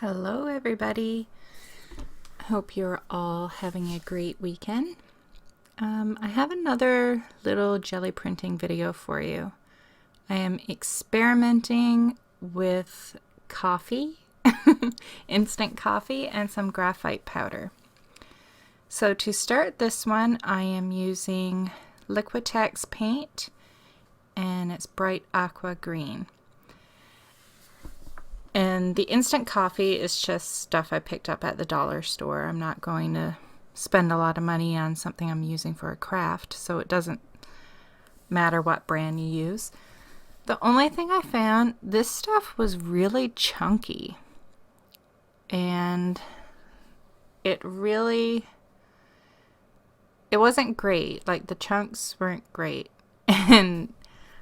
Hello everybody. Hope you're all having a great weekend. I have another little jelly printing video for you. I am experimenting with coffee, instant coffee, and some graphite powder. So to start this one, I am using Liquitex paint, and it's bright aqua green. And the instant coffee is just stuff I picked up at the dollar store. I'm not going to spend a lot of money on something I'm using for a craft, so it doesn't matter what brand you use. The only thing I found, this stuff was really chunky. And it wasn't great. Like, the chunks weren't great. And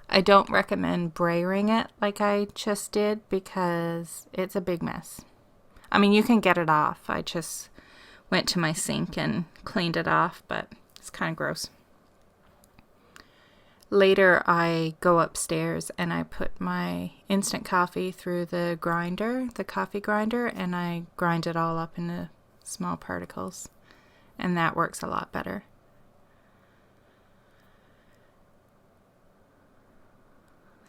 I don't recommend brayering it like I just did because it's a big mess. I mean, you can get it off. I just went to my sink and cleaned it off, but it's kind of gross. Later, I go upstairs and I put my instant coffee through the grinder, the coffee grinder, and I grind it all up into small particles. And that works a lot better.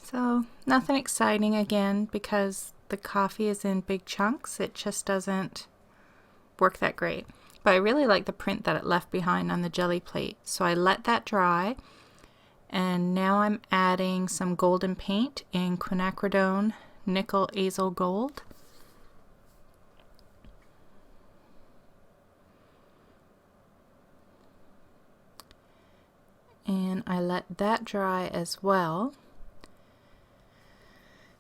So nothing exciting again because the coffee is in big chunks. It just doesn't work that great. But I really like the print that it left behind on the jelly plate. So I let that dry. And now I'm adding some golden paint in quinacridone nickel azel gold. And I let that dry as well.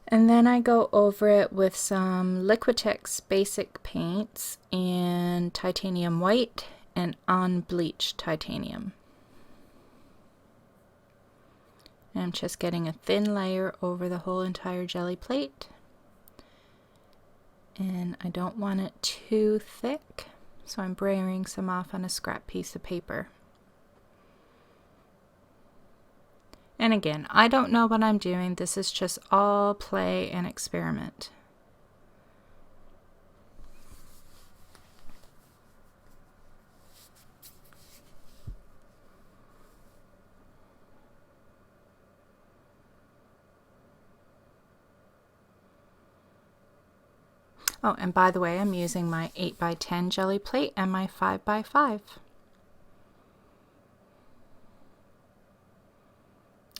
And then I go over it with some Liquitex basic paints in titanium white and unbleached titanium. And I'm just getting a thin layer over the whole entire jelly plate. And I don't want it too thick, so I'm brayering some off on a scrap piece of paper. And again, I don't know what I'm doing. This is just all play and experiment. Oh, and by the way, I'm using my 8x10 jelly plate and my 5x5.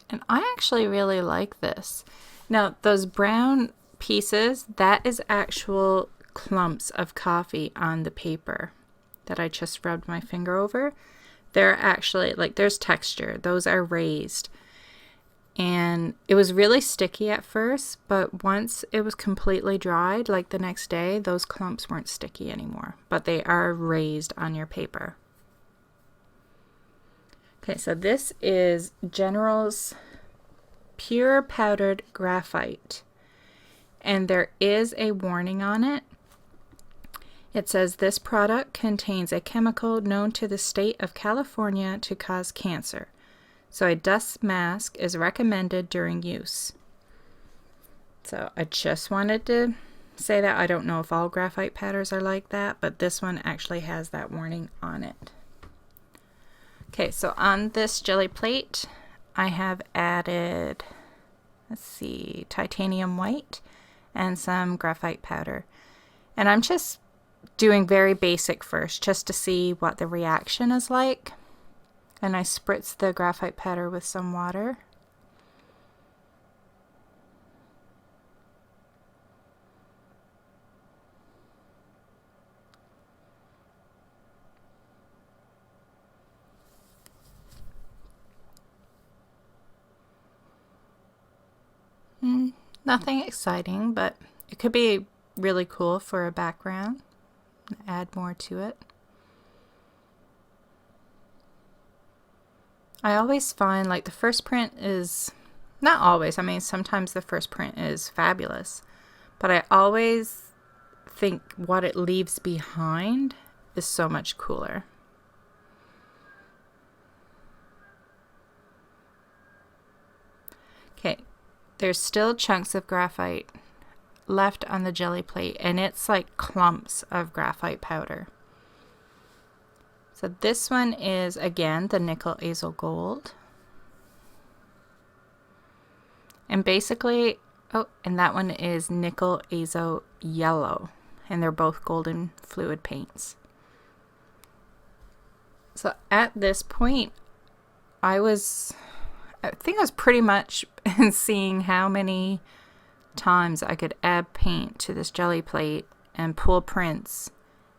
And I actually really like this. Now, those brown pieces, that is actual clumps of coffee on the paper that I just rubbed my finger over. They're actually, like, there's texture. Those are raised. And it was really sticky at first, but once it was completely dried, like the next day, those clumps weren't sticky anymore. But they are raised on your paper. Okay, so this is General's Pure Powdered Graphite. And there is a warning on it. It says this product contains a chemical known to the state of California to cause cancer. So a dust mask is recommended during use. So I just wanted to say that. I don't know if all graphite powders are like that, but this one actually has that warning on it. Okay, so on this jelly plate, I have added, let's see, titanium white and some graphite powder. And I'm just doing very basic first, just to see what the reaction is like. And I spritz the graphite powder with some water. Nothing exciting, but it could be really cool for a background. Add more to it. I always find like the first print is, not always, I mean sometimes the first print is fabulous, but I always think what it leaves behind is so much cooler. Okay, there's still chunks of graphite left on the jelly plate, and it's like clumps of graphite powder. So this one is, again, the nickel azo gold. And basically, oh, and that one is nickel azo yellow. And they're both golden fluid paints. So at this point, I think I was pretty much seeing how many times I could add paint to this jelly plate and pull prints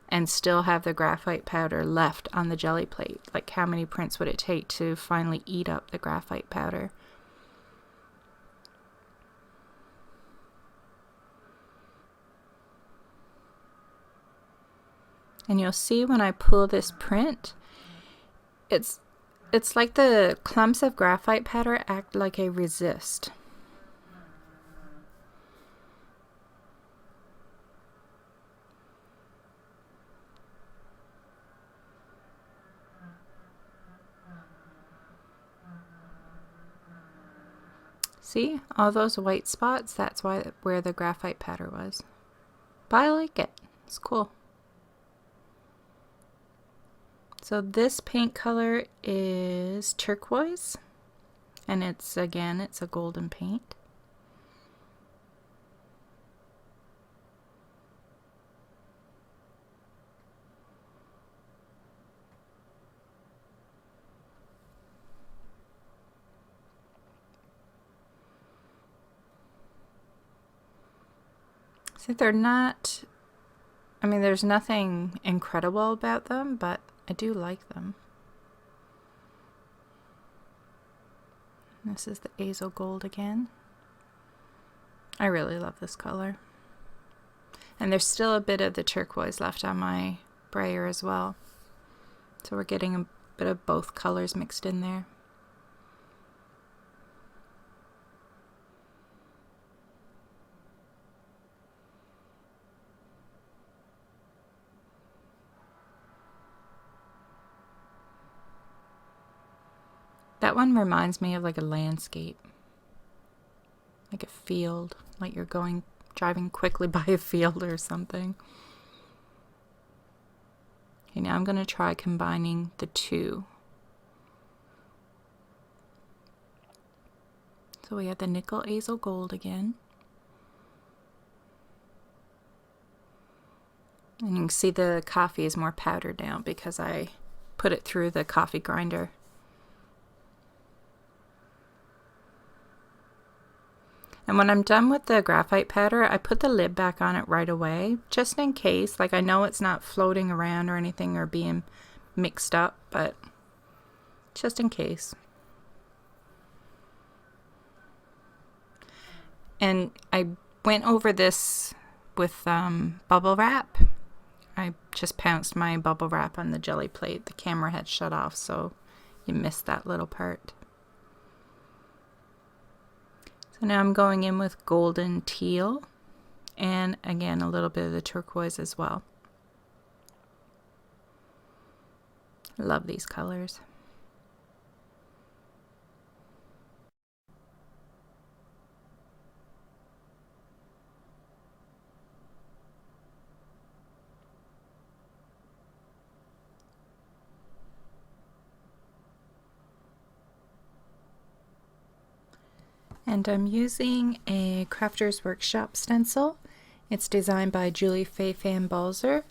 and still have the graphite powder left on the jelly plate. Like, how many prints would it take to finally eat up the graphite powder? And you'll see when I pull this print, it's like the clumps of graphite powder act like a resist. See, all those white spots, that's where the graphite powder was. But I like it. It's cool. So this paint color is turquoise, and it's a golden paint. So they're not, I mean, there's nothing incredible about them, but I do like them. This is the azo gold again. I really love this color. And there's still a bit of the turquoise left on my brayer as well. So we're getting a bit of both colors mixed in there. That one reminds me of like a landscape, like a field, like you're driving quickly by a field or something. Okay, now I'm going to try combining the two. So we have the nickel azo gold again. And you can see the coffee is more powdered now because I put it through the coffee grinder. And when I'm done with the graphite powder, I put the lid back on it right away, just in case. Like, I know it's not floating around or anything or being mixed up, but just in case. And I went over this with bubble wrap. I just pounced my bubble wrap on the jelly plate. The camera had shut off, so you missed that little part. So now I'm going in with golden teal and again a little bit of the turquoise as well. I love these colors. And I'm using a Crafter's Workshop stencil. It's designed by Julie Faye Fan Balzer,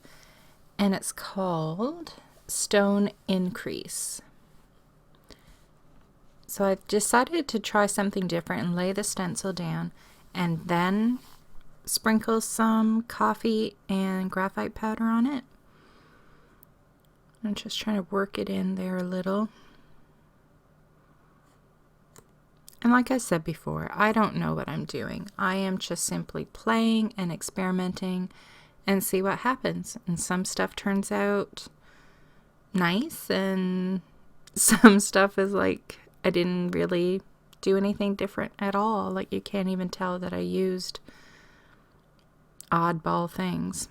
and it's called Stone Increase. So I've decided to try something different and lay the stencil down and then sprinkle some coffee and graphite powder on it. I'm just trying to work it in there a little. And like I said before, I don't know what I'm doing. I am just simply playing and experimenting and see what happens. And some stuff turns out nice and some stuff is like I didn't really do anything different at all. Like, you can't even tell that I used oddball things.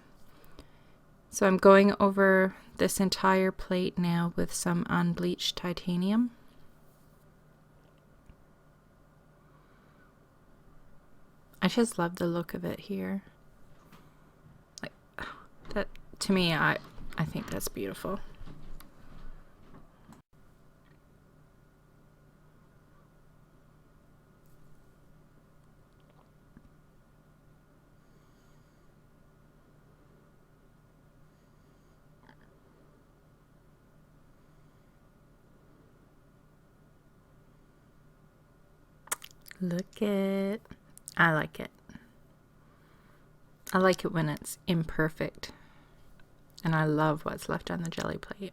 So I'm going over this entire plate now with some unbleached titanium. I just love the look of it here. Like that, to me, I think that's beautiful. Look it. I like it. I like it when it's imperfect. And I love what's left on the jelly plate.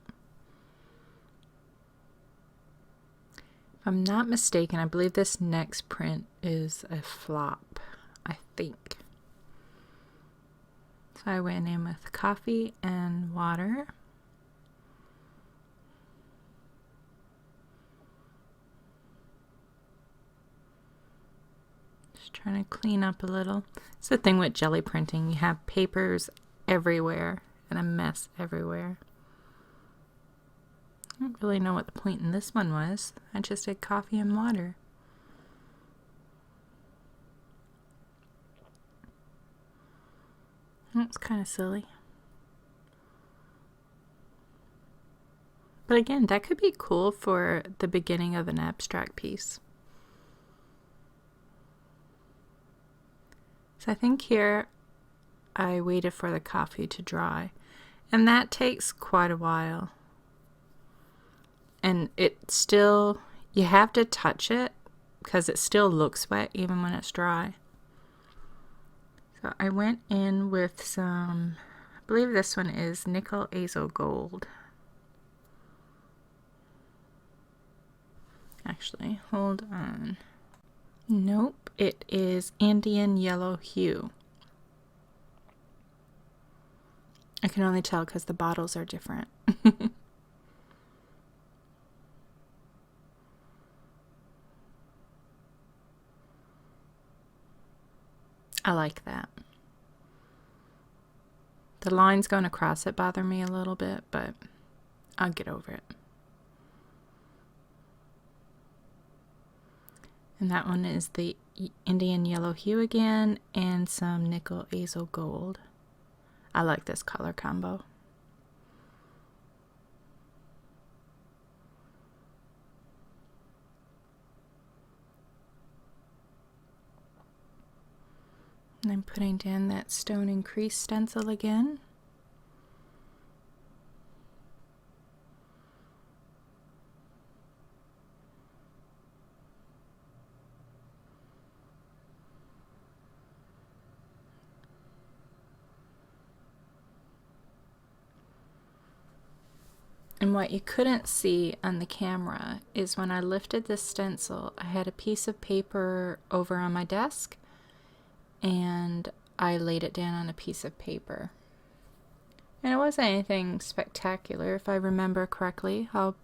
If I'm not mistaken, I believe this next print is a flop, I think. So I went in with coffee and water. Trying to clean up a little. It's the thing with jelly printing. You have papers everywhere and a mess everywhere. I don't really know what the point in this one was. I just did coffee and water. That's kind of silly. But again, that could be cool for the beginning of an abstract piece. So I think here I waited for the coffee to dry, and that takes quite a while. And it still, you have to touch it because it still looks wet even when it's dry. So I went in with some, I believe this one is Nickel Azo Gold. Actually, hold on. Nope, it is Indian Yellow Hue. I can only tell because the bottles are different. I like that. The lines going across it bother me a little bit, but I'll get over it. And that one is the Indian Yellow Hue again, and some Nickel Azo Gold. I like this color combo. And I'm putting down that stone and crease stencil again. And what you couldn't see on the camera is when I lifted this stencil, I had a piece of paper over on my desk and I laid it down on a piece of paper. And it wasn't anything spectacular, if I remember correctly. I'll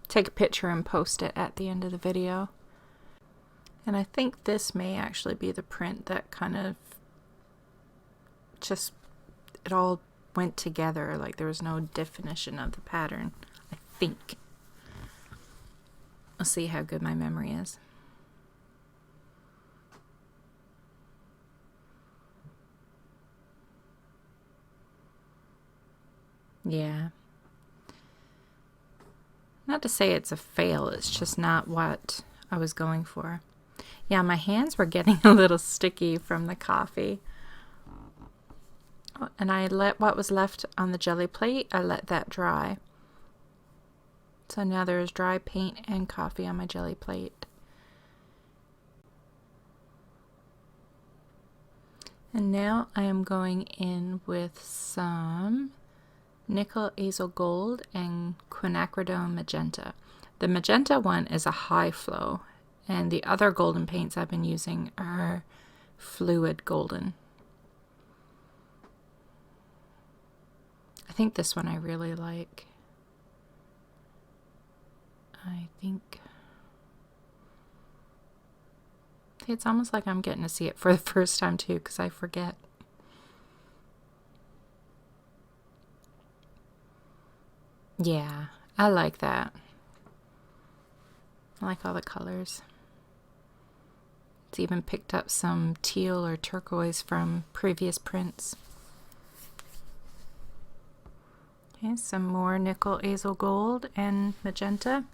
take a picture and post it at the end of the video. And I think this may actually be the print that kind of just, it all went together, like there was no definition of the pattern, I think. I'll see how good my memory is. Yeah. Not to say it's a fail, it's just not what I was going for. Yeah, my hands were getting a little sticky from the coffee. And I let what was left on the jelly plate, I let that dry. So now there's dry paint and coffee on my jelly plate. And now I am going in with some Nickel Azo Gold and Quinacridone Magenta. The magenta one is a high flow, and the other golden paints I've been using are fluid golden. I think this one I really like. I think it's almost like I'm getting to see it for the first time too, because I forget. Yeah, I like that. I like all the colors. It's even picked up some teal or turquoise from previous prints. Okay, some more nickel azel gold and magenta.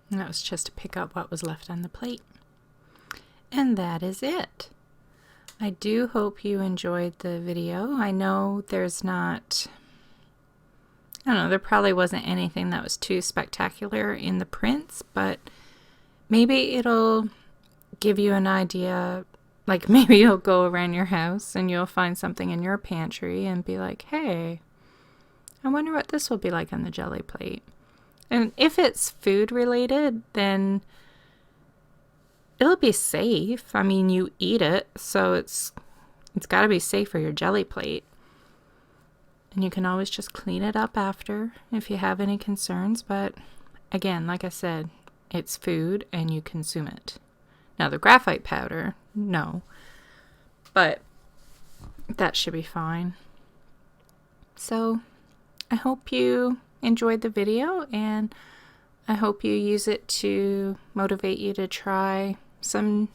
And that was just to pick up what was left on the plate. And that is it. I do hope you enjoyed the video. I know there's not, I don't know, there probably wasn't anything that was too spectacular in the prints, but maybe it'll give you an idea, like maybe you'll go around your house and you'll find something in your pantry and be like, hey, I wonder what this will be like on the jelly plate. And if it's food related, then it'll be safe. I mean, you eat it, so it's got to be safe for your jelly plate. And you can always just clean it up after if you have any concerns. But again, like I said, it's food and you consume it. Now the graphite powder, no. But that should be fine. So I hope you enjoyed the video, and I hope you use it to motivate you to try some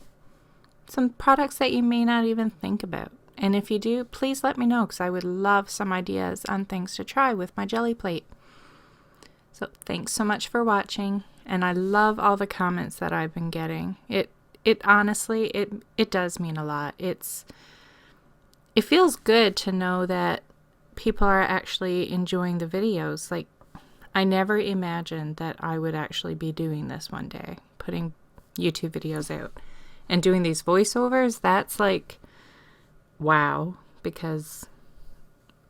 products that you may not even think about. And if you do, please let me know, because I would love some ideas on things to try with my jelly plate. So thanks so much for watching, and I love all the comments that I've been getting. It honestly, it does mean a lot. It feels good to know that people are actually enjoying the videos. Like, I never imagined that I would actually be doing this one day, putting YouTube videos out and doing these voiceovers. That's like, wow, because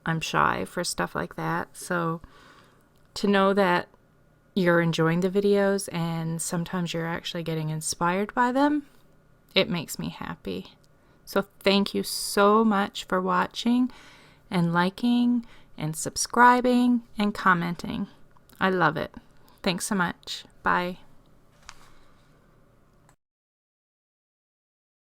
I'm shy for stuff like that. So to know that you're enjoying the videos and sometimes you're actually getting inspired by them, it makes me happy. So thank you so much for watching and liking and subscribing and commenting. I love it. Thanks so much. Bye.